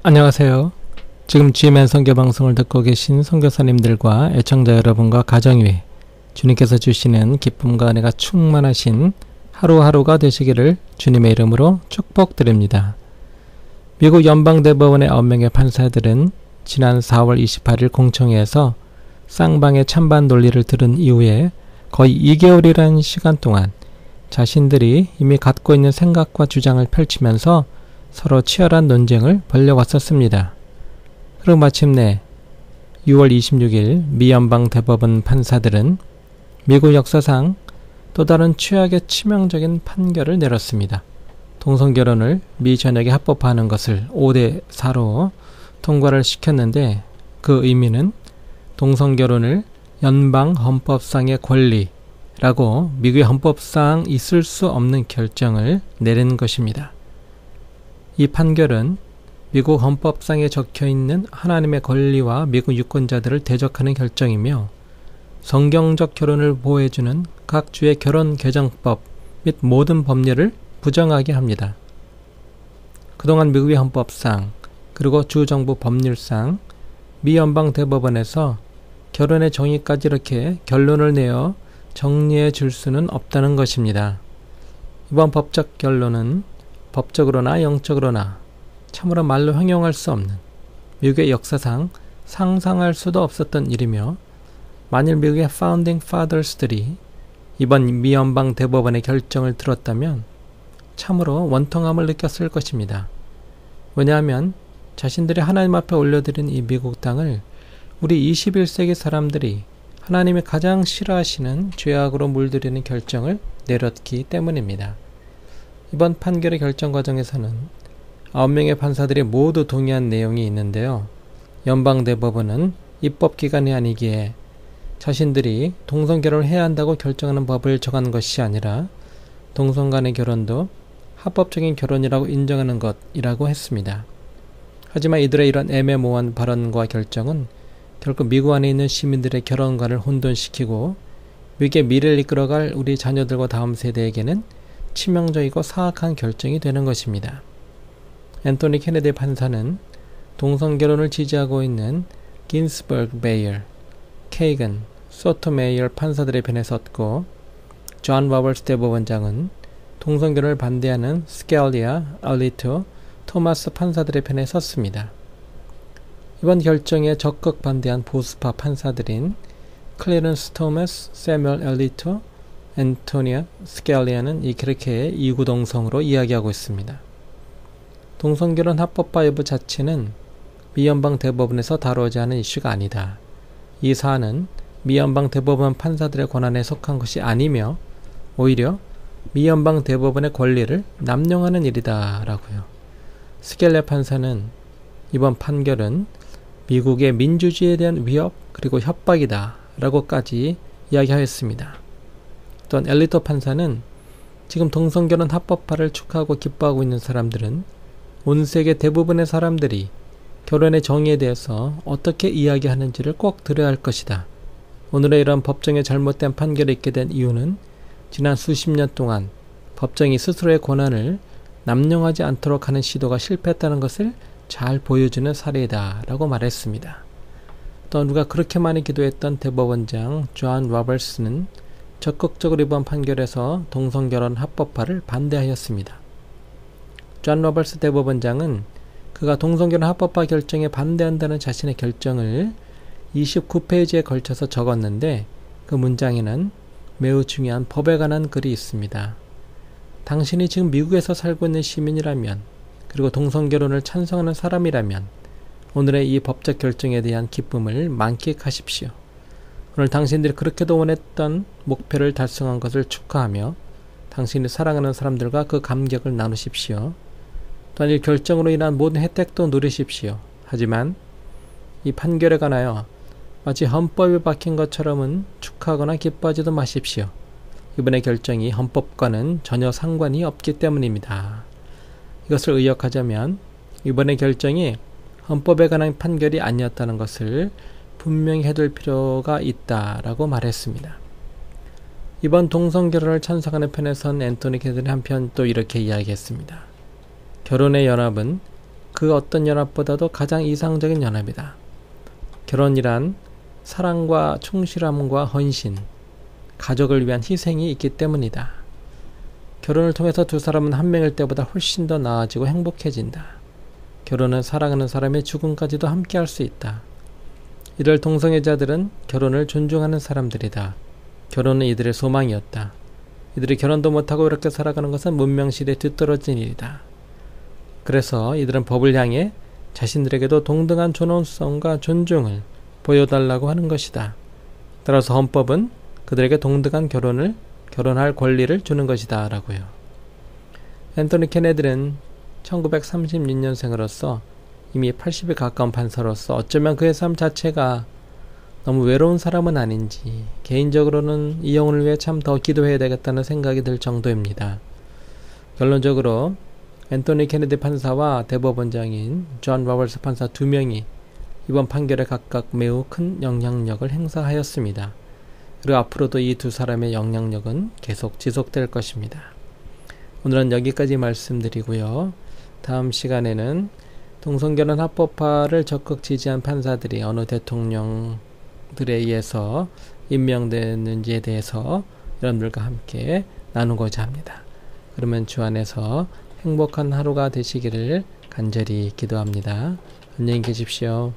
안녕하세요. 지금 GMN 선교 방송을 듣고 계신 선교사님들과 애청자 여러분과 가정위에 주님께서 주시는 기쁨과 은혜가 충만하신 하루하루가 되시기를 주님의 이름으로 축복드립니다. 미국 연방대법원의 9명의 판사들은 지난 4월 28일 공청회에서 쌍방의 찬반 논리를 들은 이후에 거의 2개월이라는 시간 동안 자신들이 이미 갖고 있는 생각과 주장을 펼치면서 서로 치열한 논쟁을 벌여왔었습니다. 그리고 마침내 6월 26일 미 연방대법원 판사들은 미국 역사상 또 다른 최악의 치명적인 판결을 내렸습니다. 동성결혼을 미 전역에 합법화하는 것을 5대 4로 통과를 시켰는데 그 의미는 동성결혼을 연방 헌법상의 권리라고 미국의 헌법상 있을 수 없는 결정을 내린 것입니다. 이 판결은 미국 헌법상에 적혀있는 하나님의 권리와 미국 유권자들을 대적하는 결정이며 성경적 결혼을 보호해주는 각 주의 결혼 개정법 및 모든 법률을 부정하게 합니다. 그동안 미국의 헌법상 그리고 주정부 법률상 미 연방대법원에서 결혼의 정의까지 이렇게 결론을 내어 정리해 줄 수는 없다는 것입니다. 이번 법적 결론은 법적으로나 영적으로나 참으로 말로 형용할 수 없는 미국의 역사상 상상할 수도 없었던 일이며 만일 미국의 파운딩 파더스들이 이번 미 연방 대법원의 결정을 들었다면 참으로 원통함을 느꼈을 것입니다. 왜냐하면 자신들이 하나님 앞에 올려드린 이 미국 땅을 우리 21세기 사람들이 하나님이 가장 싫어하시는 죄악으로 물들이는 결정을 내렸기 때문입니다. 이번 판결의 결정 과정에서는 9명의 판사들이 모두 동의한 내용이 있는데요. 연방대법원은 입법기관이 아니기에 자신들이 동성결혼을 해야 한다고 결정하는 법을 정한 것이 아니라 동성 간의 결혼도 합법적인 결혼이라고 인정하는 것이라고 했습니다. 하지만 이들의 이런 애매모호한 발언과 결정은 결국 미국 안에 있는 시민들의 결혼관을 혼돈시키고 미국의 미래를 이끌어갈 우리 자녀들과 다음 세대에게는 치명적이고 사악한 결정이 되는 것입니다. 앤토니 케네디 판사는 동성결혼을 지지하고 있는 긴스버그 베이어, 케이건, 소토메이어 판사들의 편에 섰고 존 로버츠 대법원장은 동성결혼을 반대하는 스켈리아, 알리토, 토마스 판사들의 편에 섰습니다. 이번 결정에 적극 반대한 보수파 판사들인 클리런스 토마스, 세뮤얼 알리토, 앤토니아 스켈리아는 그렇게 이구동성으로 이야기하고 있습니다. 동성결혼 합법화 여부 자체는 미 연방 대법원에서 다루지 않은 이슈가 아니다. 이 사안은 미 연방 대법원 판사들의 권한에 속한 것이 아니며 오히려 미 연방 대법원의 권리를 남용하는 일이다 라고요. 스켈리아 판사는 이번 판결은 미국의 민주주의에 대한 위협 그리고 협박이다 라고까지 이야기하였습니다. 또한 엘리토 판사는 지금 동성결혼 합법화를 축하하고 기뻐하고 있는 사람들은 온 세계 대부분의 사람들이 결혼의 정의에 대해서 어떻게 이야기하는지를 꼭 들어야 할 것이다. 오늘의 이런 법정의 잘못된 판결이 있게 된 이유는 지난 수십 년 동안 법정이 스스로의 권한을 남용하지 않도록 하는 시도가 실패했다는 것을 잘 보여주는 사례다 라고 말했습니다. 또 누가 그렇게 많이 기도했던 대법원장 존 로버츠는 적극적으로 이번 판결에서 동성결혼 합법화를 반대하였습니다. 존 로버츠 대법원장은 그가 동성결혼 합법화 결정에 반대한다는 자신의 결정을 29페이지에 걸쳐서 적었는데 그 문장에는 매우 중요한 법에 관한 글이 있습니다. 당신이 지금 미국에서 살고 있는 시민이라면 그리고 동성결혼을 찬성하는 사람이라면 오늘의 이 법적 결정에 대한 기쁨을 만끽하십시오. 오늘 당신들이 그렇게도 원했던 목표를 달성한 것을 축하하며 당신이 사랑하는 사람들과 그 감격을 나누십시오. 또한 이 결정으로 인한 모든 혜택도 누리십시오. 하지만 이 판결에 관하여 마치 헌법에 박힌 것처럼은 축하하거나 기뻐하지도 마십시오. 이번의 결정이 헌법과는 전혀 상관이 없기 때문입니다. 이것을 의역하자면 이번의 결정이 헌법에 관한 판결이 아니었다는 것을 분명히 해둘 필요가 있다라고 말했습니다. 이번 동성결혼을 찬성하는 편에 선 앤토니 케네디는 한편 또 이렇게 이야기했습니다. 결혼의 연합은 그 어떤 연합보다도 가장 이상적인 연합이다. 결혼이란 사랑과 충실함과 헌신, 가족을 위한 희생이 있기 때문이다. 결혼을 통해서 두 사람은 한 명일 때보다 훨씬 더 나아지고 행복해진다. 결혼은 사랑하는 사람의 죽음까지도 함께 할 수 있다. 이럴 동성애자들은 결혼을 존중하는 사람들이다. 결혼은 이들의 소망이었다. 이들이 결혼도 못하고 이렇게 살아가는 것은 문명시대에 뒤떨어진 일이다. 그래서 이들은 법을 향해 자신들에게도 동등한 존엄성과 존중을 보여달라고 하는 것이다. 따라서 헌법은 그들에게 동등한 결혼할 권리를 주는 것이다 라고요. 앤토니 케네디는 1936년생으로서 이미 80에 가까운 판사로서 어쩌면 그의 삶 자체가 너무 외로운 사람은 아닌지 개인적으로는 이 영혼을 위해 참 더 기도해야 되겠다는 생각이 들 정도입니다. 결론적으로 앤토니 케네디 판사와 대법원장인 존 로버츠 판사 두 명이 이번 판결에 각각 매우 큰 영향력을 행사하였습니다. 그리고 앞으로도 이 두 사람의 영향력은 계속 지속될 것입니다. 오늘은 여기까지 말씀드리고요. 다음 시간에는 동성결혼 합법화를 적극 지지한 판사들이 어느 대통령들에 의해서 임명되는지에 대해서 여러분들과 함께 나누고자 합니다. 그러면 주 안에서 행복한 하루가 되시기를 간절히 기도합니다. 안녕히 계십시오.